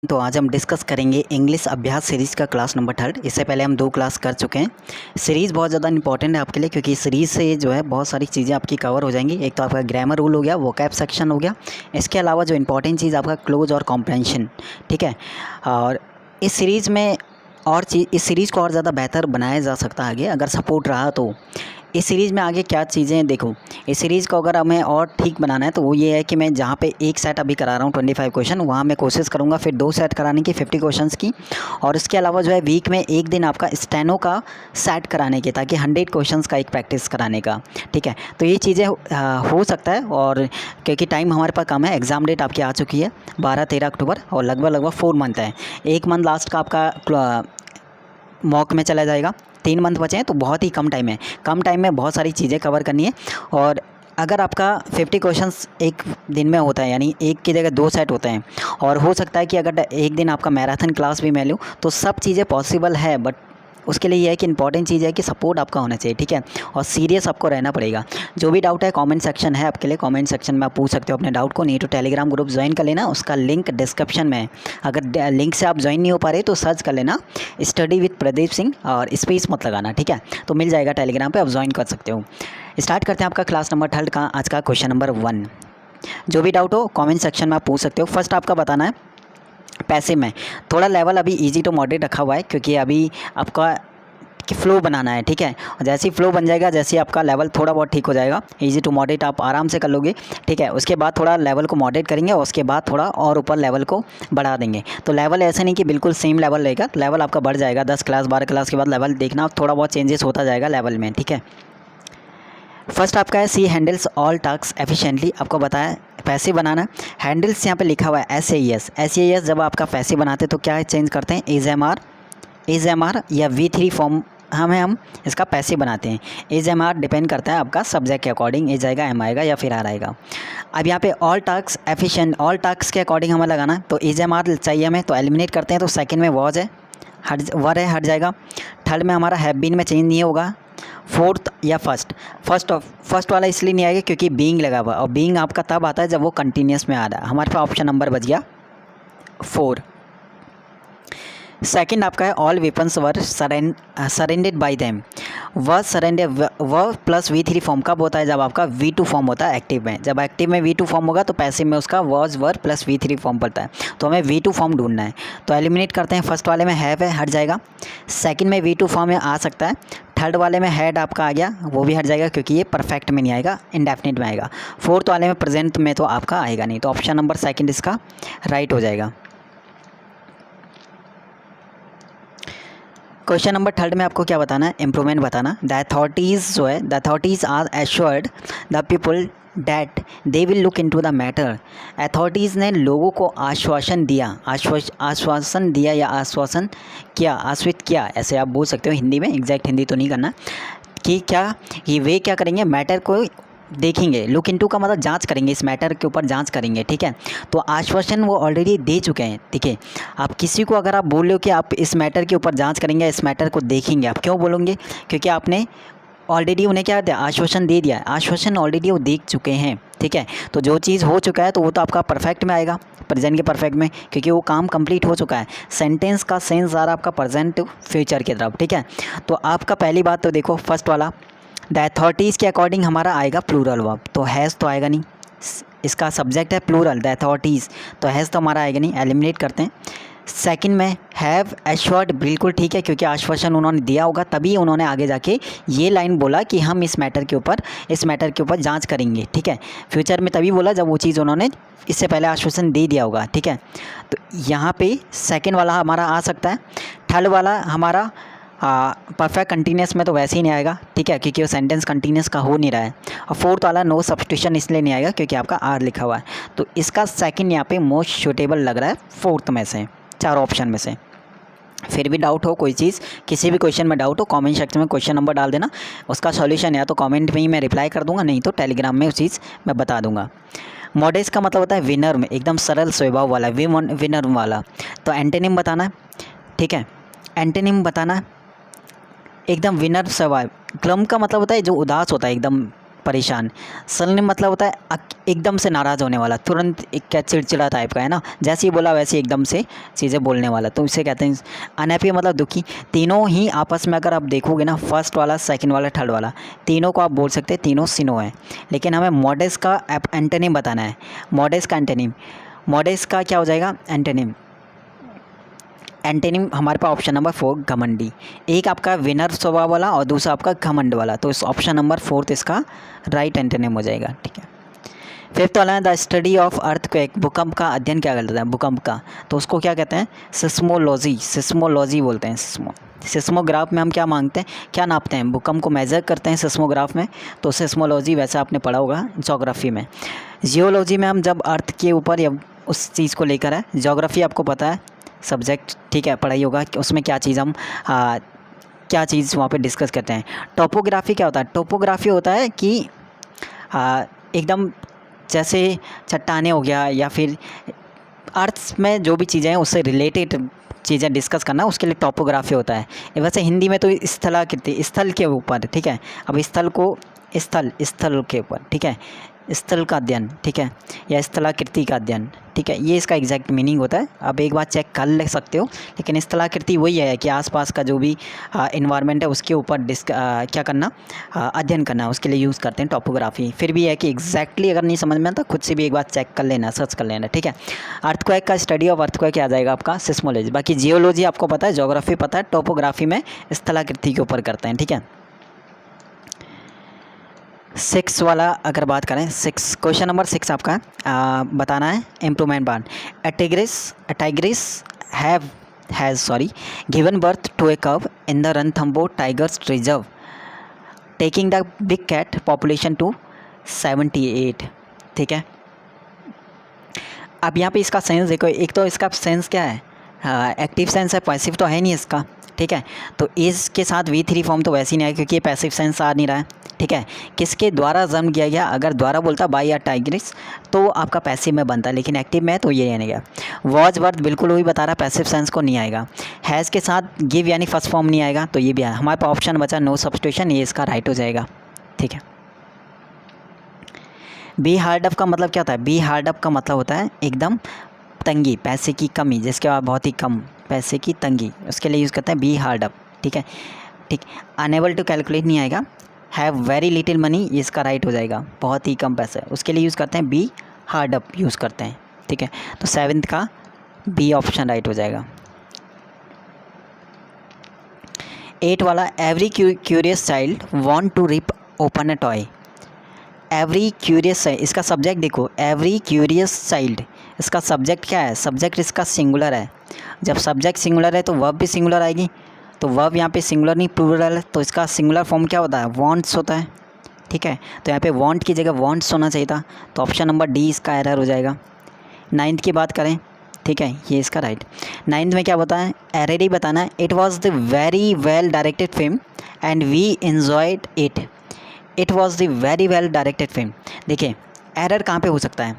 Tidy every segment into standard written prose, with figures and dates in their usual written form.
तो आज हम डिस्कस करेंगे इंग्लिश अभ्यास सीरीज़ का क्लास नंबर 3। इससे पहले हम 2 क्लास कर चुके हैं। सीरीज़ बहुत ज़्यादा इंपॉर्टेंट है आपके लिए, क्योंकि सीरीज़ से जो है बहुत सारी चीज़ें आपकी कवर हो जाएंगी। एक तो आपका ग्रामर रूल हो गया, वोकैब सेक्शन हो गया, इसके अलावा जो इंपॉर्टेंट चीज़ आपका क्लोज और कॉम्प्रहेंशन, ठीक है। और इस सीरीज़ में इस सीरीज़ को और ज़्यादा बेहतर बनाया जा सकता है आगे, अगर सपोर्ट रहा तो। इस सीरीज़ में आगे क्या चीज़ें देखो, इस सीरीज़ को अगर हमें और ठीक बनाना है तो वो ये है कि मैं जहाँ पे एक सेट अभी करा रहा हूँ 25 क्वेश्चन, वहाँ मैं कोशिश करूँगा फिर 2 सेट कराने की 50 क्वेश्चंस की। और इसके अलावा जो है वीक में एक दिन आपका स्टेनो का सेट कराने के, ताकि 100 क्वेश्चंस का एक प्रैक्टिस कराने का, ठीक है। तो ये चीज़ें हो सकता है, और क्योंकि टाइम हमारे पास कम है, एग्ज़ाम डेट आपकी आ चुकी है 12-13 अक्टूबर, और लगभग 4 मंथ है। 1 मंथ लास्ट का आपका मॉक में चला जाएगा, 3 मंथ बचे हैं, तो बहुत ही कम टाइम है। कम टाइम में बहुत सारी चीज़ें कवर करनी है। और अगर आपका 50 क्वेश्चंस एक दिन में होता है, यानी एक की जगह 2 सेट होते हैं, और हो सकता है कि अगर एक दिन आपका मैराथन क्लास भी मैं लूँ तो सब चीज़ें पॉसिबल है, बट उसके लिए ये है कि इंपॉर्टेंट चीज़ है कि सपोर्ट आपका होना चाहिए, ठीक है, और सीरियस आपको रहना पड़ेगा। जो भी डाउट है कमेंट सेक्शन है आपके लिए, कमेंट सेक्शन में आप पूछ सकते हो अपने डाउट को। नहीं तो टेलीग्राम ग्रुप ज्वाइन कर लेना, उसका लिंक डिस्क्रिप्शन में है। अगर लिंक से आप ज्वाइन नहीं हो पा रहे तो सर्च कर लेना स्टडी विद प्रदीप सिंह, और स्पेस मत लगाना, ठीक है, तो मिल जाएगा टेलीग्राम पर, आप ज्वाइन कर सकते हो। स्टार्ट करते हैं आपका क्लास नंबर 3 का आज का क्वेश्चन नंबर 1। जो भी डाउट हो कमेंट सेक्शन में आप पूछ सकते हो। फर्स्ट आपका बताना है पैसे में। थोड़ा लेवल अभी इजी टू मॉडरेट रखा हुआ है, क्योंकि अभी आपका कि फ़्लो बनाना है, ठीक है। और जैसे ही फ्लो बन जाएगा, जैसे ही आपका लेवल थोड़ा बहुत ठीक हो जाएगा, इजी टू मॉडरेट आप आराम से कर लोगे, ठीक है। उसके बाद थोड़ा लेवल को मॉडरेट करेंगे, और उसके बाद थोड़ा और ऊपर लेवल को बढ़ा देंगे। तो लेवल ऐसे नहीं कि बिल्कुल सेम लेवल रहेगा, लेवल आपका बढ़ जाएगा। 10 क्लास 12 क्लास के बाद लेवल देखना थोड़ा बहुत चेंजेस होता जाएगा लेवल में, ठीक है। फर्स्ट आपका है सी हैंडल्स ऑल टास्क एफिशिएंटली। आपको बताया पैसे बनाना है। हैंडल्स यहाँ पे लिखा हुआ है SAES। जब आपका पैसे बनाते तो क्या चेंज करते हैं, एज एम आर या V3 फॉर्म हम इसका पैसे बनाते हैं। एज एम आर डिपेंड करता है आपका सब्जेक्ट के अकॉर्डिंग, एज आएगा, एम आएगा या फिर आर आएगा। अब यहाँ पे all task efficient, all task के अकॉर्डिंग हमें लगाना है, तो एज एम आर चाहिए हमें, तो एलिमिनेट करते हैं। तो सेकंड में वॉज है, हट जाएगा। थर्ड में हमारा हैव बीन में चेंज नहीं होगा। फोर्थ या फर्स्ट वाला इसलिए नहीं आएगा क्योंकि बीइंग लगा हुआ, और बीइंग आपका तब आता है जब वो कंटिन्यूस में आ रहा है। हमारे पास ऑप्शन नंबर बच गया 4। सेकंड आपका है ऑल वेपन्स वर सरेंडेड बाय देम। वह प्लस V3 फॉर्म कब होता है, जब आपका V2 फॉर्म होता है एक्टिव में। जब एक्टिव में V2 फॉर्म होगा तो पैसिव में उसका was were plus V3 form पड़ता है, तो हमें V2 फॉर्म ढूंढना है। तो एलिमिनेट करते हैं। फर्स्ट वाले में हैव है, हट जाएगा। सेकंड में V2 फॉर्म में आ सकता है। थर्ड वाले में हैड आपका आ गया, वो भी हट जाएगा क्योंकि ये परफेक्ट में नहीं आएगा, इंडेफिनिट में आएगा। फोर्थ वाले में प्रेजेंट में तो आपका आएगा नहीं, तो ऑप्शन नंबर सेकंड इसका राइट हो जाएगा। क्वेश्चन नंबर 3 में आपको क्या बताना है, इम्प्रूवमेंट बताना। द अथॉरिटीज़ जो है, the authorities are assured the people that they will look into the matter. Authorities ने लोगों को आश्वासन दिया, आश्वासन दिया या आश्वासन किया, आश्वित किया, ऐसे आप बोल सकते हो हिंदी में, एग्जैक्ट हिंदी तो नहीं करना, कि क्या ये वे क्या करेंगे, मैटर को देखेंगे। लुक इनटू का मतलब जांच करेंगे, इस मैटर के ऊपर जांच करेंगे, ठीक है। तो आश्वासन वो ऑलरेडी दे चुके हैं, ठीक है। आप किसी को अगर आप बोल रहे हो कि आप इस मैटर के ऊपर जांच करेंगे, इस मैटर को देखेंगे, आप क्यों बोलोगे, क्योंकि आपने ऑलरेडी उन्हें क्या दिया, आश्वासन दे दिया। आश्वासन ऑलरेडी वो देख चुके हैं, ठीक है। तो जो चीज़ हो चुका है तो वो तो आपका परफेक्ट में आएगा, प्रेजेंट के परफेक्ट में, क्योंकि वो काम कंप्लीट हो चुका है। सेंटेंस का सेंस आ रहा आपका प्रेजेंट फ्यूचर की तरफ, ठीक है। तो आपका पहली बात तो देखो, फर्स्ट वाला द अथॉरिटीज़ के अकॉर्डिंग हमारा आएगा प्लूरल वर्ब, तो हैज़ तो आएगा नहीं, इसका सब्जेक्ट है प्लूरल द अथॉरिटीज़, तो हैज़ तो हमारा आएगा नहीं, एलिमिनेट करते हैं। सेकंड में हैव एश्योर्ड, बिल्कुल ठीक है, क्योंकि आश्वासन उन्होंने दिया होगा, तभी उन्होंने आगे जाके ये लाइन बोला कि हम इस मैटर के ऊपर जांच करेंगे, ठीक है। फ्यूचर में तभी बोला जब वो चीज़ उन्होंने इससे पहले आश्वासन दे दिया होगा, ठीक है। तो यहाँ पे सेकंड वाला हमारा आ सकता है। थर्ड वाला हमारा परफेक्ट कंटिन्यूस में तो वैसे ही नहीं आएगा, ठीक है, क्योंकि वो सेंटेंस कंटिन्यूस का हो नहीं रहा है। और फोर्थ वाला नो सब्स्टिट्यूशन इसलिए नहीं आएगा क्योंकि आपका आर लिखा हुआ है। तो इसका सेकंड यहाँ पे मोस्ट सूटेबल लग रहा है फोर्थ में से, 4 ऑप्शन में से। फिर भी डाउट हो कोई चीज़, किसी भी क्वेश्चन में डाउट हो, कमेंट सेक्शन में क्वेश्चन नंबर डाल देना, उसका सॉल्यूशन या तो कमेंट में ही मैं रिप्लाई कर दूंगा, नहीं तो टेलीग्राम में उस चीज़ मैं बता दूंगा। मॉडेस्ट का मतलब होता है विनर में, एकदम सरल स्वभाव वाला, विनर वाला। तो एंटोनिम बताना है, ठीक है, एंटोनिम बताना है एकदम विनर स्वभाव। ग्लम का मतलब होता है जो उदास होता है, एकदम परेशान। सडनली मतलब होता है एकदम से नाराज़ होने वाला, तुरंत एक क्या चिड़चिड़ा टाइप का है ना, जैसे ही बोला वैसे एकदम से चीज़ें बोलने वाला, तो इसे कहते हैं अनहैप्पी मतलब दुखी। तीनों ही आपस में अगर आप देखोगे ना, फर्स्ट वाला, सेकंड वाला, थर्ड वाला, तीनों को आप बोल सकते हैं तीनों सिनो हैं। लेकिन हमें मॉडेस्ट का एंटोनिम बताना है। मॉडेस्ट का एंटोनिम, मॉडेस्ट का क्या हो जाएगा एंटोनिम। एंटोनिम हमारे पास ऑप्शन नंबर 4 घमंडी। एक आपका विनर स्वभाव वाला और दूसरा आपका घमंड वाला, तो इस ऑप्शन नंबर 4 इसका राइट एंटोनिम हो जाएगा। ठीक है। फिफ्थ वाला है द स्टडी ऑफ अर्थक्वेक, भूकंप का अध्ययन क्या करता है, भूकंप का, तो उसको क्या कहते हैं, सिस्मोलॉजी, सिस्मोलॉजी बोलते हैं। सिस्मोग्राफ में हम क्या मांगते हैं, क्या नापते हैं, भूकंप को मेज़र करते हैं सिस्मोग्राफ में, तो सिस्मोलॉजी वैसे आपने पढ़ा होगा ज्योग्राफी में। जियोलॉजी में हम जब अर्थ के ऊपर या उस चीज़ को लेकर है। ज्योग्राफी आपको पता है सब्जेक्ट, ठीक है, पढ़ाई होगा कि उसमें क्या चीज़ हम क्या चीज़ वहाँ पे डिस्कस करते हैं। टोपोग्राफी क्या होता है, टोपोग्राफी होता है कि एकदम जैसे चट्टानें हो गया या फिर अर्थ में जो भी चीज़ें हैं उससे रिलेटेड चीज़ें डिस्कस करना, उसके लिए टोपोग्राफी होता है। वैसे हिंदी में तो स्थलाकृति, स्थल के ऊपर, ठीक है। अब स्थल को स्थल के ऊपर, ठीक है, स्थल का अध्ययन, ठीक है, या स्थलाकृति का अध्ययन, ठीक है, ये इसका एग्जैक्ट मीनिंग होता है। आप एक बार चेक कर ले सकते हो, लेकिन स्थलाकृति वही है कि आसपास का जो भी इन्वायरमेंट है उसके ऊपर क्या करना, अध्ययन करना, उसके लिए यूज़ करते हैं टोपोग्राफी। फिर भी है कि एग्जैक्टली अगर नहीं समझ में आता खुद से भी एक बार चेक कर लेना, सर्च कर लेना, ठीक है। अर्थक्वेक का स्टडी ऑफ अर्थक्वेक आ जाएगा आपका सिस्मोलॉजी। बाकी जियोलॉजी आपको पता है, ज्योग्राफी पता है, टोपोग्राफी में स्थलाकृति के ऊपर करते हैं, ठीक है। 6 वाला अगर बात करें, 6 क्वेश्चन नंबर 6 आपका बताना है improvement part. Tigress has given birth to a cub in the Ranthambore tigers reserve, taking the big cat population to 78, ठीक है। अब यहाँ पे इसका सेंस देखो, एक तो इसका सेंस क्या है, एक्टिव सेंस है, पैसिव तो है नहीं इसका, ठीक है। तो इज के साथ V3 फॉर्म तो वैसे ही नहीं आएगा क्योंकि ये पैसिव सेंस आ नहीं रहा है, ठीक है। किसके द्वारा जन्म किया गया, अगर द्वारा बोलता बाय या टाइग्रिस तो आपका पैसिव में बनता, लेकिन एक्टिव में है तो ये नहीं गया। वॉज वर्थ बिल्कुल वही बता रहा, पैसिव सेंस को नहीं आएगा। हैज़ के साथ गिव यानी फर्स्ट फॉर्म नहीं आएगा, तो ये भी है। हमारे पास ऑप्शन बचा नो सब्स्टिट्यूशन, ये इसका राइट हो जाएगा, ठीक है। बी हार्ड अप का मतलब क्या होता है, बी हार्ड अप का मतलब होता है एकदम तंगी, पैसे की कमी, जिसके बाद बहुत ही कम पैसे की तंगी, उसके लिए यूज़ करते हैं बी हार्ड अप, ठीक है। ठीक, अनेबल टू कैलकुलेट नहीं आएगा। हैव वेरी लिटिल मनी, ये इसका राइट हो जाएगा, बहुत ही कम पैसा है, उसके लिए यूज़ करते हैं बी हार्ड अप यूज़ करते हैं, ठीक है। तो 7th का बी ऑप्शन राइट हो जाएगा। 8 वाला every curious child want to rip open a toy. Every curious है, इसका सब्जेक्ट देखो, एवरी क्यूरियस चाइल्ड, इसका सब्जेक्ट क्या है, सब्जेक्ट इसका सिंगुलर है। जब सब्जेक्ट सिंगुलर है तो वर्ब भी सिंगुलर आएगी, तो वर्ब यहाँ पे सिंगुलर नहीं प्लूरल है, तो इसका सिंगुलर फॉर्म क्या होता है, वांट्स होता है, ठीक है। तो यहाँ पे वांट की जगह वांट्स होना चाहिए था, तो ऑप्शन नंबर डी इसका एरर हो जाएगा। 9th की बात करें, ठीक है, ये इसका राइट। 9th में क्या बताएं, एरर ही बताना है। It was the very well directed film and we enjoyed it. It was the very well directed film, देखिए एरर कहाँ पे हो सकता है,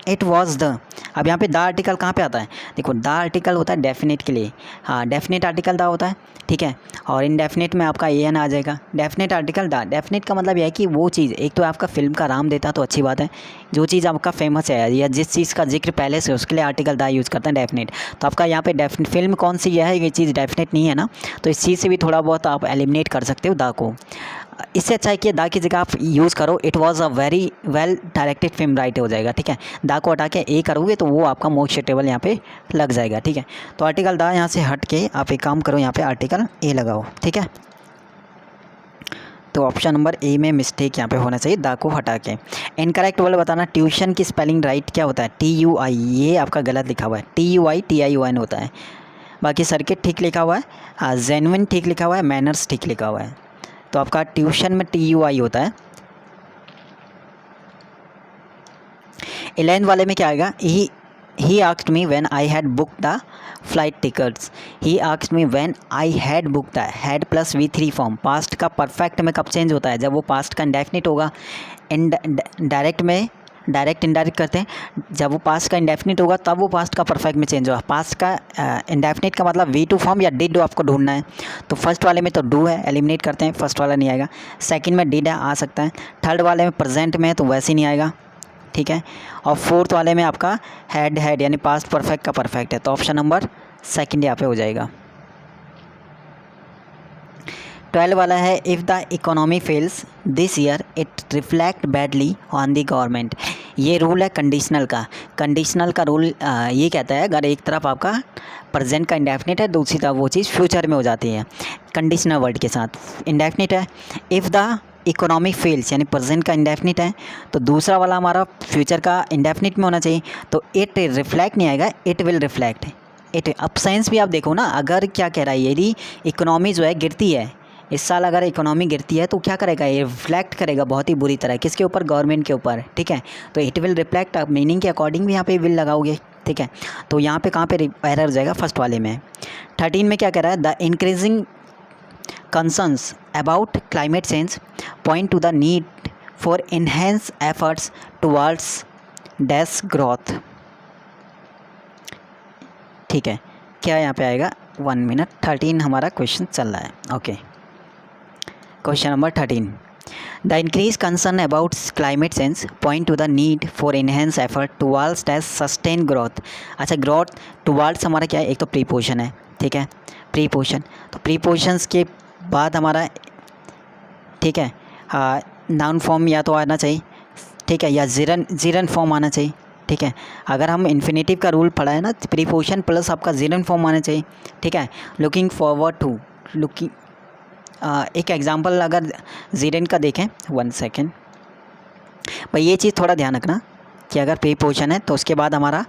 इट वॉज द, अब यहाँ पे द आर्टिकल कहाँ पे आता है, देखो द आर्टिकल होता है डेफिनेट के लिए, हाँ डेफिनेट आर्टिकल द होता है, ठीक है। और इनडेफिनेट में आपका एन आ जाएगा, डेफिनेट आर्टिकल द। डेफिनेट का मतलब यह है कि वो चीज़, एक तो आपका फिल्म का नाम देता तो अच्छी बात है, जो चीज़ आपका फेमस है या जिस चीज़ का जिक्र पहले से उसके लिए आर्टिकल द यूज़ करते हैं डेफिनेट। तो आपका यहाँ पे डेफिनेट फिल्म कौन सी है, ये चीज़ डेफिनेट नहीं है ना, तो इस चीज़ से भी थोड़ा बहुत आप एलिमिनेट कर सकते हो द को। इससे अच्छा है कि दा की जगह आप यूज़ करो it was a very well directed film, right हो जाएगा, ठीक है। दा को हटा के ए करोगे तो वो आपका मोस्ट सुटेबल यहाँ पे लग जाएगा, ठीक है। तो आर्टिकल दा यहाँ से हट के आप एक काम करो, यहाँ पे आर्टिकल ए लगाओ, ठीक है। तो ऑप्शन नंबर ए में मिस्टेक यहाँ पे होना चाहिए, दा को हटा के। इनकरेक्ट वाला बताना, ट्यूशन की स्पेलिंग राइट क्या होता है, TUI, ये आपका गलत लिखा हुआ है, TUI TION होता है। बाकी सर्किट ठीक लिखा हुआ है, जेन्युइन ठीक लिखा हुआ है, मैनर्स ठीक लिखा हुआ है, तो आपका ट्यूशन में TUI होता है। 11th वाले में क्या आएगा, he asked me when I had book the flight tickets. He asked me when I had book the, had plus V3 form, past का परफेक्ट में कब चेंज होता है, जब वो पास्ट का इंडेफिनिट होगा। डायरेक्ट में डायरेक्ट इनडायरेक्ट करते हैं। जब वो पास्ट का इंडेफिनिट होगा तब वो पास्ट का परफेक्ट में चेंज होगा। पास्ट का इंडेफिनिट का मतलब वी टू फॉर्म या डिड आपको ढूंढना है। तो फर्स्ट वाले में तो डू है, एलिमिनेट करते हैं, फर्स्ट वाला नहीं आएगा। सेकंड में डिड है, आ सकता है। थर्ड वाले में प्रेजेंट में है तो वैसे नहीं आएगा, ठीक है। और फोर्थ वाले में आपका हैड यानी पास्ट परफेक्ट का परफेक्ट है, तो ऑप्शन नंबर सेकंड यहाँ पे हो जाएगा। 12 वाला है, if the economy fails this year it reflect badly on the government. ये रूल है कंडीशनल का। कंडीशनल का रूल ये कहता है अगर एक तरफ आपका प्रेजेंट का इंडेफिनिट है, दूसरी तरफ वो चीज़ फ्यूचर में हो जाती है कंडीशनल वर्ड के साथ। इंडेफिनिट है, इफ़ द इकोनॉमिक फेल्स यानी प्रेजेंट का इंडेफिनिट है, तो दूसरा वाला हमारा फ्यूचर का इंडेफिनिट में होना चाहिए। तो इट रिफ्लेक्ट नहीं आएगा, इट विल रिफ्लेक्ट। इट अब साइंस भी आप देखो ना, अगर क्या कह रहा है, यदि इकोनॉमी जो है गिरती है इस साल, अगर इकोनॉमी गिरती है तो क्या करेगा, ये रिफ्लेक्ट करेगा बहुत ही बुरी तरह, किसके ऊपर, गवर्नमेंट के ऊपर, ठीक है। तो इट विल रिफ्लेक्ट मीनिंग के अकॉर्डिंग भी यहाँ पे विल लगाओगे, ठीक है। तो यहाँ पे कहाँ पे एरर हो जाएगा, फर्स्ट वाले में। 13 में क्या कह रहा है, the increasing concerns about climate change point two the need for enhance efforts towards dash growth, ठीक है। क्या यहाँ पे आएगा, 1 मिनट, 13 हमारा क्वेश्चन चल रहा है, okay. Question number 13, the increase concern about climate change point two the need for enhance effort towards dash sustain growth. अच्छा, ग्रोथ टुवर्ड्स हमारा क्या है, एक तो प्रीपोजिशन है, ठीक है, प्रीपोजिशन। तो प्रीपोजिशंस के बाद हमारा, ठीक है, नाउन फॉर्म या तो आना चाहिए, ठीक है, या जीरन फॉर्म आना चाहिए, ठीक है। अगर हम इन्फिनेटिव का रूल पढ़ा है ना, प्रीपोजिशन प्लस आपका जीरन फॉर्म आना चाहिए, ठीक है। लुकिंग फॉरवर्ड टू, लुकिंग, एक एग्जांपल अगर जीरन का देखें, 1 सेकेंड भाई, ये चीज़ थोड़ा ध्यान रखना कि अगर प्रीपोजिशन है तो उसके बाद हमारा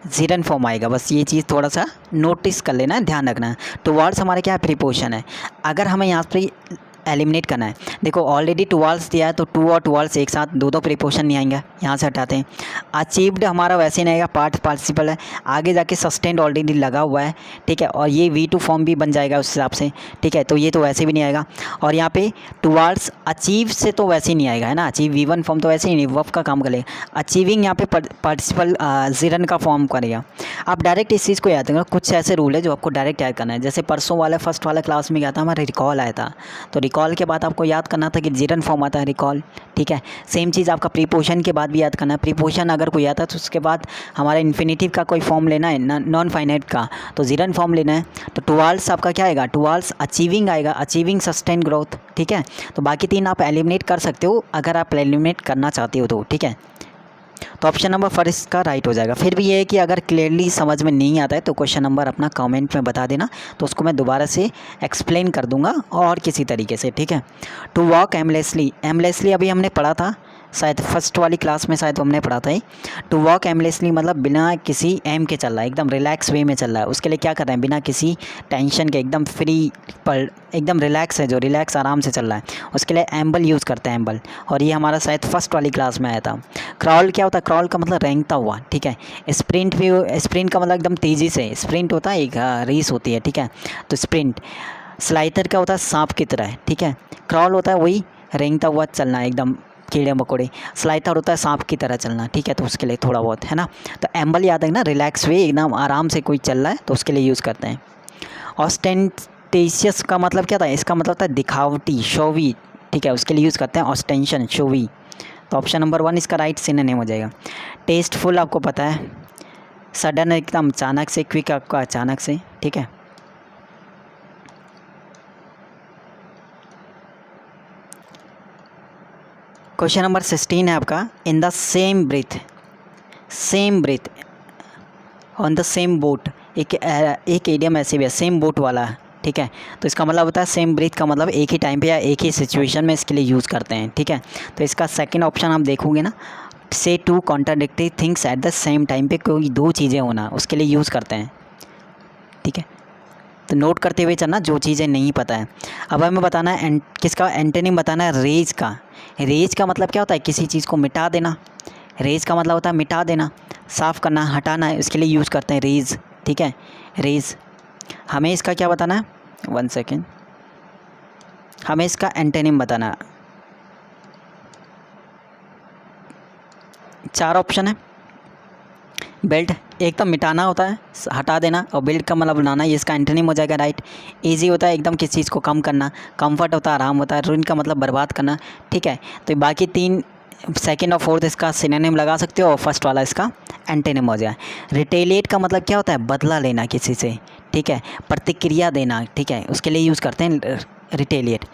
जीरन फॉर्म आएगा, बस ये चीज़ थोड़ा सा नोटिस कर लेना है, ध्यान रखना है। टुवर्ड्स हमारे क्या है, प्रीपोजिशन है। अगर हमें यहाँ पे एलिमिनेट करना है, देखो ऑलरेडी टुवर्ड्स दिया है तो टू और टुवर्ड्स एक साथ दो प्रीपोजिशन नहीं आएंगे, यहाँ से हटाते हैं। अचीव्ड हमारा वैसे नहीं आएगा, पास्ट पार्टिसिपल है, आगे जाके सस्टेन्ड ऑलरेडी लगा हुआ है, ठीक है, और ये V2 फॉर्म भी बन जाएगा उस हिसाब से, ठीक है। तो ये तो वैसे भी नहीं आएगा। और यहाँ पे टुवर्ड्स अचीव से तो वैसे ही नहीं आएगा, है ना, अचीव V1 फॉर्म तो वैसे ही नहीं, वर्ब का काम करेगा। अचीविंग यहाँ पे पार्टिसिपल जीरन का फॉर्म करेगा। आप डायरेक्ट इस चीज़ को याद करेंगे, कुछ ऐसे रूल है जो आपको डायरेक्ट याद करना है। जैसे परसों वाला फर्स्ट वाला क्लास में क्या था, हमारा रिकॉल आया था, तो रिकॉल के बाद आपको याद करना था कि जीरन फॉर्म आता है रिकॉल, ठीक है। सेम चीज़ आपका प्रीपोजिशन के बाद भी याद करना है। प्रीपोजिशन अगर कोई आता है तो उसके बाद हमारा इन्फिनेटिव का कोई फॉर्म लेना है, नॉन फाइनाइट का, तो जीरन फॉर्म लेना है। तो टुवर्ड्स आपका क्या आएगा, टुवर्ड्स अचीविंग आएगा, अचीविंग सस्टेन ग्रोथ, ठीक है। तो बाकी 3 आप एलिमिनेट कर सकते हो अगर आप एलिमिनेट करना चाहते हो तो, ठीक है। तो ऑप्शन नंबर फर्स्ट का राइट हो जाएगा। फिर भी ये है कि अगर क्लियरली समझ में नहीं आता है तो क्वेश्चन नंबर अपना कमेंट में बता देना, तो उसको मैं दोबारा से एक्सप्लेन कर दूंगा और किसी तरीके से, ठीक है। टू वॉक एमलेसली, एमलेसली अभी हमने पढ़ा था, शायद फर्स्ट वाली क्लास में शायद हमने पढ़ा था ही। टू वॉक एमलेसली मतलब बिना किसी एम के चल रहा है, एकदम रिलैक्स वे में चल रहा है। उसके लिए क्या कर रहे हैं, बिना किसी टेंशन के, एकदम फ्री पर, एकदम रिलैक्स है, जो रिलैक्स आराम से चल रहा है, उसके लिए एम्बल यूज़ करते हैं, एम्बल। और ये हमारा शायद फर्स्ट वाली क्लास में आया था। क्रॉल क्या होता है, क्रॉल का मतलब रेंगता हुआ, ठीक है। स्प्रिंट भी, स्प्रिंट का मतलब एकदम तेज़ी से, स्प्रिंट होता है, एक रेस होती है, ठीक है, तो स्प्रिंट। स्लाइथर क्या होता है, सांप की तरह, ठीक है। क्रॉल होता है वही रेंगता हुआ चलना, एकदम कीड़े मकोड़े। स्लाइथर होता है सांप की तरह चलना, ठीक है, तो उसके लिए थोड़ा बहुत, है ना। तो एम्बल याद है ना, रिलैक्स वे, एकदम आराम से कोई चल रहा है तो उसके लिए यूज़ करते हैं। ऑस्टेंटेशियस का मतलब क्या था, इसका मतलब था दिखावटी, शोवी, ठीक है, उसके लिए यूज़ करते हैं ऑस्टेंशन, शोवी। तो ऑप्शन नंबर 1 इसका राइट सिनोनिम हो जाएगा। टेस्टफुल आपको पता है, सडन एकदम अचानक से, क्विक आपका अचानक से, ठीक है। क्वेश्चन नंबर 16 है आपका, in the same breath, same breath on the same boat, एक एडियम ऐसे भी है, सेम बोट वाला, ठीक है। तो इसका मतलब होता है सेम ब्रीथ का मतलब एक ही टाइम पे या एक ही सिचुएशन में इसके लिए यूज़ करते हैं, ठीक है। तो इसका सेकंड ऑप्शन आप देखोगे ना, say two contradictory things at the same time पे, कोई दो चीज़ें होना, उसके लिए यूज़ करते हैं, ठीक है। तो नोट करते हुए चलना जो चीज़ें नहीं पता है। अब हमें बताना है किसका एंटोनिम बताना है, रेज का। रेज का मतलब क्या होता है, किसी चीज़ को मिटा देना। रेज का मतलब होता है मिटा देना, साफ़ करना, हटाना है, इसके लिए यूज़ करते हैं रेज, ठीक है, रेज। हमें इसका क्या बताना है, 1 सेकेंड, हमें इसका एंटोनिम बताना, 4 ऑप्शन है। बेल्ट एक तो मिटाना होता है, हटा देना, और बिल्ड का मतलब बनाना, ये इसका एंटोनिम हो जाएगा, राइट। इजी होता है एकदम किसी चीज़ को कम करना, कंफर्ट होता है आराम होता है, रूइन का मतलब बर्बाद करना, ठीक है। तो बाकी 3 सेकंड और फोर्थ इसका सिनोनिम लगा सकते हो, और फर्स्ट वाला इसका एंटोनिम हो जाए। रिटेलिएट का मतलब क्या होता है, बदला लेना किसी से, ठीक है, प्रतिक्रिया देना, ठीक है, उसके लिए यूज़ करते हैं रिटेलिएट।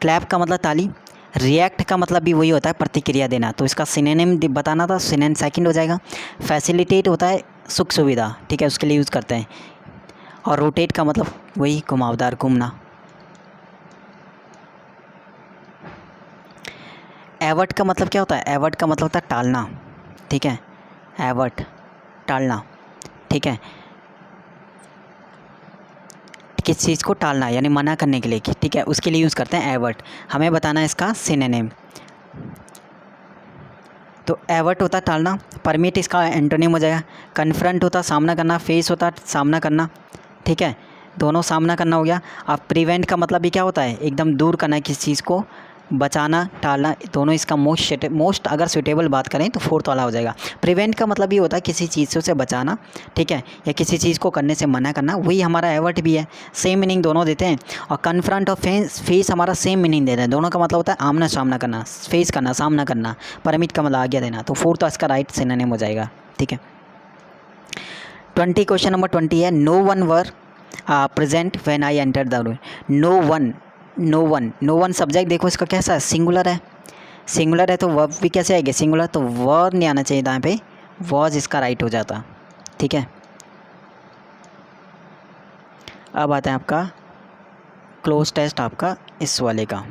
क्लैप का मतलब ताली। रिएक्ट का मतलब भी वही होता है, प्रतिक्रिया देना, तो इसका सिनोनिम बताना था, सिनोनिम सेकंड हो जाएगा। फैसिलिटेट होता है सुख सुविधा, ठीक है, उसके लिए यूज़ करते हैं। और रोटेट का मतलब वही घुमावदार, घूमना। एवर्ट का मतलब क्या होता है, एवर्ट का मतलब होता है टालना, ठीक है, एवर्ट टालना, ठीक है, किस चीज़ को टालना यानी मना करने के लिए, ठीक है, उसके लिए यूज़ करते हैं एवर्ट। हमें बताना है इसका सिनोनिम। तो एवर्ट होता है टालना, परमिट इसका एंटोनिम हो जाएगा। कन्फ्रंट होता सामना करना, फेस होता सामना करना, ठीक है, दोनों सामना करना हो गया। अब प्रिवेंट का मतलब भी क्या होता है, एकदम दूर करना, किसी चीज़ को बचाना, टालना, दोनों इसका मोस्ट अगर सुटेबल बात करें तो फोर्थ वाला हो जाएगा। प्रिवेंट का मतलब ये होता है किसी चीज़ से उसे बचाना, ठीक है, या किसी चीज़ को करने से मना करना, वही हमारा एवर्ट भी है, सेम मीनिंग दोनों देते हैं। और कन्फ्रंट और फेस हमारा सेम मीनिंग देते हैं, दोनों का मतलब होता है आमना सामना करना, फेस करना, सामना करना। परमिट का मतलब आज्ञा देना, तो फोर्थ इसका राइट सिनोनिम हो जाएगा, ठीक है। क्वेश्चन नंबर 20 है, no one were present when I enter the room. No one subject देखो इसका कैसा है, सिंगुलर है, सिंगुलर है तो वर्ब भी कैसे आएगा, सिंगुलर, तो वर्ब नहीं आना चाहिए यहाँ पे, वॉज इसका राइट हो जाता, ठीक है। अब आता है आपका क्लोज टेस्ट आपका इस वाले का।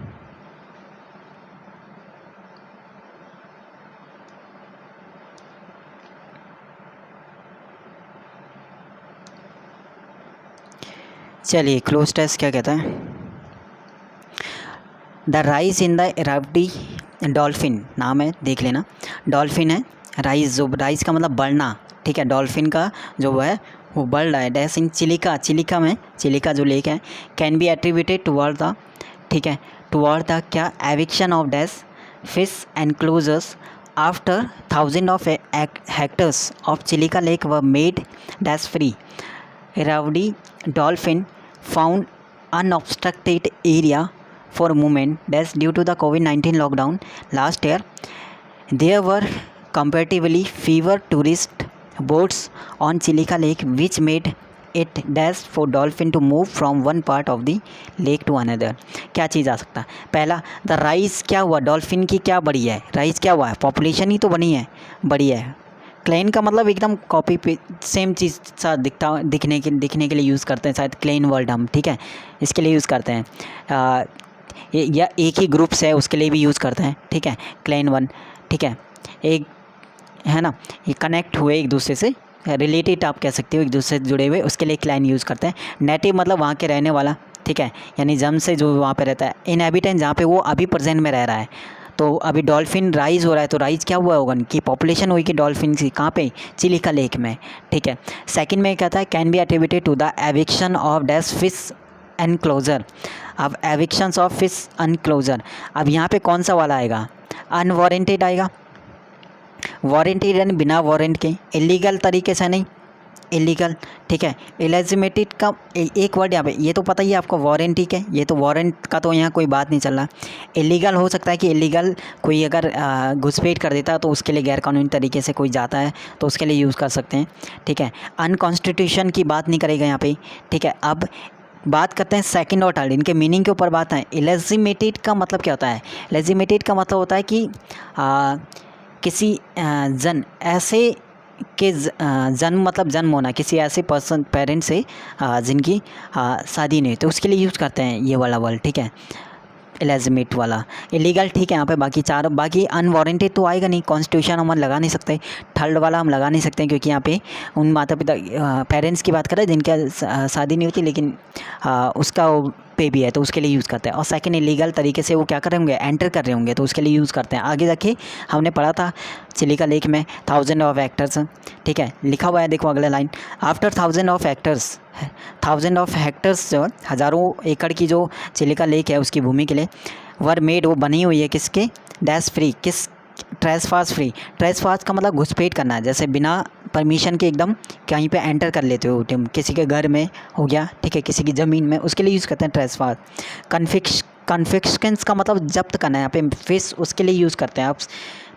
चलिए क्लोज टेस्ट क्या कहता है, the rise in the Irrawaddy dolphin, नाम है देख लेना, डॉल्फिन है, राइज, जो राइज का मतलब बढ़ना, ठीक है, डॉल्फिन का जो है वो बढ़ रहा है, डैश इन चिलिका में, चिलिका जो लेक है, can be attributed toward the, ठीक है, टुवर्ड द क्या, eviction of dash fish enclosures after 1000 of hectares of Chilika lake were made dash free. Irrawaddy dolphin found unobstructed area for movement that's due to the COVID-19 lockdown last year. There were comparatively fewer tourist boats on Chilika Lake, which made it dash for dolphin to move from one part of the lake to another. क्या चीज़ आ सकता है, पहला the rise क्या हुआ, dolphin की क्या बढ़ी है, राइज क्या हुआ है, पॉपुलेशन ही तो बनी है, बढ़ी है। क्लेन का मतलब एकदम कॉपी पे सेम चीज़ सा दिखने के लिए यूज़ करते हैं, शायद क्लेन वर्ड हम, ठीक है, इसके लिए यूज़ करते हैं, या एक ही ग्रुप से है उसके लिए भी यूज़ करते हैं, ठीक है, क्लेन वन, ठीक है, एक है ना, ये कनेक्ट हुए एक दूसरे से, रिलेटेड आप कह सकते हो, एक दूसरे से जुड़े हुए, उसके लिए क्लेन यूज़ करते हैं। नेटिव मतलब वहाँ के रहने वाला, ठीक है, यानी जम से जो वहाँ पे रहता है। इनहैबिटेंट जहाँ पे वो अभी प्रेजेंट में रह रहा है, तो अभी डॉल्फिन राइज हो रहा है, तो राइज क्या हुआ होगा कि पॉपुलेशन हुई कि डॉल्फिन की, कहाँ पे, चिलिका लेक में, ठीक है। सेकंड में कहता है can be attributed to the eviction of dash fish enclosure. अब एविक्शंस ऑफ फिश एनक्लोजर, अब यहाँ पे कौन सा वाला आएगा, अनवारंटेड आएगा, वारंटेड यानी बिना वारंट के, इलीगल तरीके से नहीं, इलीगल, ठीक है। इलेजिमेटेड का एक वर्ड यहाँ पे, ये तो पता ही है आपको, वारंट, ठीक है, ये तो वारंट का तो यहाँ कोई बात नहीं चल रहा। इलीगल हो सकता है कि इलीगल कोई अगर घुसपैठ कर देता है तो उसके लिए गैरकानूनी तरीके से कोई जाता है तो उसके लिए यूज़ कर सकते हैं, ठीक है। अनकॉन्स्टिट्यूशन की बात नहीं करेगा यहाँ पे, ठीक है। अब बात करते हैं सेकंड और थर्ड, इनके मीनिंग के ऊपर बात है। इलेजिमेटेड का मतलब क्या होता है, इलेजिमेटेड का मतलब होता है कि किसी जन ऐसे के जन्म मतलब जन्म होना, किसी ऐसे पर्सन पेरेंट से जिनकी शादी नहीं, तो उसके लिए यूज़ करते हैं ये वाला वर्ड, ठीक है, इलेजिमेट वाला। इलीगल, ठीक है, यहाँ पे बाकी चार, बाकी अनवारंटेड तो आएगा नहीं, कॉन्स्टिट्यूशन हम लगा नहीं सकते, थर्ड वाला हम लगा नहीं सकते क्योंकि यहाँ पे उन माता पिता पेरेंट्स की बात कर रहे हैं जिनका शादी नहीं होती लेकिन उसका पे भी है, तो उसके लिए यूज़ करते हैं। और सेकंड, इलीगल तरीके से वो क्या कर रहे होंगे, एंटर कर रहे होंगे, तो उसके लिए यूज़ करते हैं। आगे जाके हमने पढ़ा था चिलिका लेक में 1000 ऑफ हेक्टर्स, ठीक है, लिखा हुआ है, देखो अगला line, after 1000 of hectares, 1000 of hectares जो हज़ारों एकड़ की जो चिलिका लेक है उसकी भूमि के लिए, वर मेड, वो बनी हुई है किसके, डैश फ्री, किस ट्रेसपास फ्री, ट्रेसपास का मतलब घुसपैठ करना, जैसे बिना परमिशन के एकदम कहीं पे एंटर कर लेते हो तुम, किसी के घर में हो गया, ठीक है, किसी की ज़मीन में, उसके लिए यूज़ करते हैं ट्रेसपास। कन्फिक्शंस का मतलब जब्त करना है, यहाँ पे फिश उसके लिए यूज़ करते हैं आप।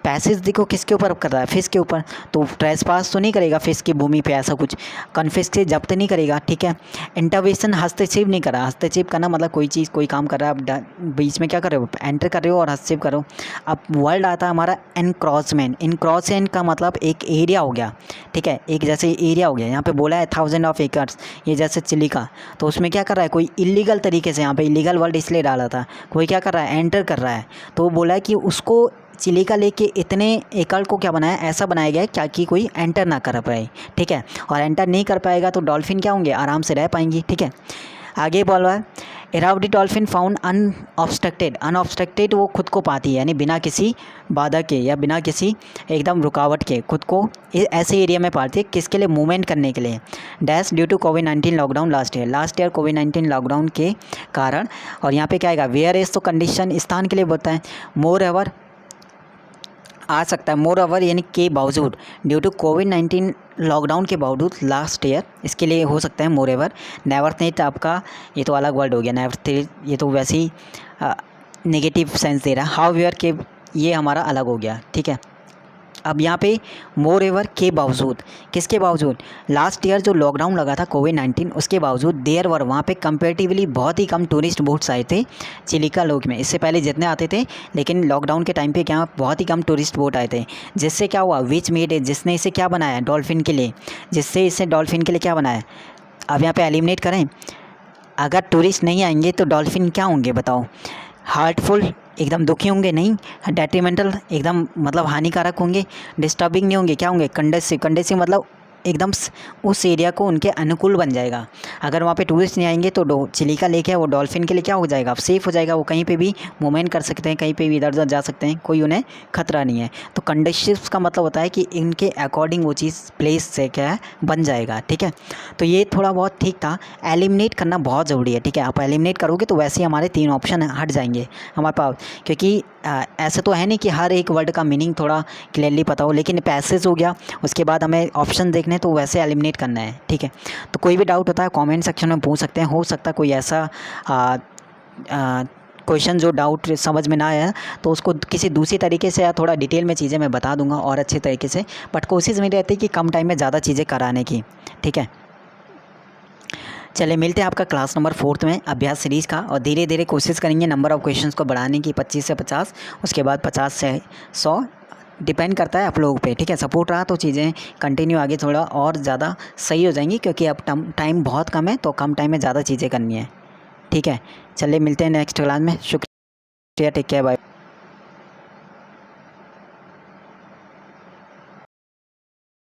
पैसेज देखो किसके ऊपर कर रहा है, फिश के ऊपर, तो ट्रेसपास तो नहीं करेगा फिश की भूमि पे ऐसा कुछ, कन्फिक्स से जब्त नहीं करेगा, ठीक है। इंटरवेंशन हस्तक्षेप नहीं करा, हस्तक्षेप करना मतलब कोई चीज़ कोई काम कर रहा है, आप बीच में क्या कर रहे हो, एंटर कर रहे हो और हस्तक्षेप करो। अब वर्ड आता है हमारा एनक्रॉचमेंट, इनक्रॉचमेंट का मतलब एक एरिया हो गया, ठीक है, एक जैसे एरिया हो गया, यहाँ पे बोला है 1000 ऑफ एकर्स, ये जैसे चिली का, तो उसमें क्या कर रहा है कोई इलीगल तरीके से, यहाँ पे इलीगल वर्ड इसलिए डाला था, कोई क्या कर रहा है एंटर कर रहा है, तो वो बोला है कि उसको चिली का लेके इतने एकड़ को क्या बनाया, ऐसा बनाया गया है क्या कि कोई एंटर ना कर पाए, ठीक है, और एंटर नहीं कर पाएगा तो डॉल्फिन क्या होंगे, आराम से रह पाएंगी, ठीक है। आगे बोल रहा है Irrawaddy dolphin found unobstructed, unobstructed वो खुद को पाती है, यानी बिना किसी बाधा के या बिना किसी एकदम रुकावट के खुद को ऐसे एरिया में पाती है, किसके लिए, मूवमेंट करने के लिए। Dash due to covid lockdown last year covid lockdown के कारण, और यहाँ पे क्या आएगा, वेयर इज तो कंडीशन स्थान के लिए बोलता है, मोर एवर आ सकता है, मोर ओवर यानी के बावजूद, ड्यू टू कोविड-19 लॉकडाउन के बावजूद लास्ट ईयर, इसके लिए हो सकता है मोर एवर। नेवर नेट आपका ये तो अलग वर्ड हो गया, नेवर ये तो वैसे ही नेगेटिव सेंस दे रहा है, हाउ वेयर के ये हमारा अलग हो गया, ठीक है। अब यहाँ पे मोर एवर के बावजूद, किसके बावजूद, लास्ट ईयर जो लॉकडाउन लगा था कोविड-19 उसके बावजूद देयर वर, वहाँ पे कंपेरेटिवली बहुत ही कम टूरिस्ट बोट्स आए थे चिलिका लेक में, इससे पहले जितने आते थे, लेकिन लॉकडाउन के टाइम पे क्या बहुत ही कम टूरिस्ट बोट आए थे, जिससे क्या हुआ, विच मेड इट, जिसने इसे क्या बनाया, डॉल्फिन के लिए, जिससे इसे डॉल्फिन के लिए क्या बनाया। अब यहाँ पर एलिमिनेट करें, अगर टूरिस्ट नहीं आएंगे तो डॉल्फिन क्या होंगे बताओ, हार्टफुल एकदम दुखी होंगे, नहीं, डेट्रीमेंटल एकदम मतलब हानिकारक होंगे, डिस्टर्बिंग नहीं होंगे, क्या होंगे, कंडेसिव, कंडेसिव मतलब एकदम उस एरिया को उनके अनुकूल बन जाएगा। अगर वहाँ पे टूरिस्ट नहीं आएंगे तो चिलिका लेक है वो डॉल्फिन के लिए क्या हो जाएगा, सेफ़ हो जाएगा, वो कहीं पे भी मूवमेंट कर सकते हैं, कहीं पे भी इधर उधर जा सकते हैं, कोई उन्हें खतरा नहीं है। तो कंडीशिव का मतलब होता है कि इनके अकॉर्डिंग वो चीज़ प्लेस से क्या है बन जाएगा, ठीक है। तो ये थोड़ा बहुत ठीक था, एलिमिनेट करना बहुत ज़रूरी है, ठीक है। आप एलिमिनेट करोगे तो वैसे ही हमारे 3 ऑप्शन हट जाएंगे हमारे पास, क्योंकि ऐसा तो है नहीं कि हर एक वर्ड का मीनिंग थोड़ा क्लियरली पता हो, लेकिन पैसेज हो गया, उसके बाद हमें ऑप्शन देखने तो वैसे एलिमिनेट करना है, ठीक है। तो कोई भी डाउट होता है कमेंट सेक्शन में पूछ सकते हैं, हो सकता है कोई ऐसा क्वेश्चन जो डाउट समझ में ना आया तो उसको किसी दूसरी तरीके से या थोड़ा डिटेल में चीज़ें मैं बता दूंगा और अच्छे तरीके से, बट कोशिश मेरी रहती है कि कम टाइम में ज़्यादा चीज़ें कराने की, ठीक है। चलिए मिलते हैं आपका क्लास नंबर 4 में अभ्यास सीरीज़ का, और धीरे धीरे कोशिश करेंगे नंबर ऑफ़ क्वेश्चंस को बढ़ाने की, 25 से 50, उसके बाद 50 से 100, डिपेंड करता है आप लोगों पे, ठीक है। सपोर्ट रहा तो चीज़ें कंटिन्यू आगे थोड़ा और ज़्यादा सही हो जाएंगी, क्योंकि अब टाइम बहुत कम है, तो कम टाइम में ज़्यादा चीज़ें करनी है, ठीक है। चलिए मिलते हैं नेक्स्ट क्लास में, शुक्रिया, टेक केयर, बाय।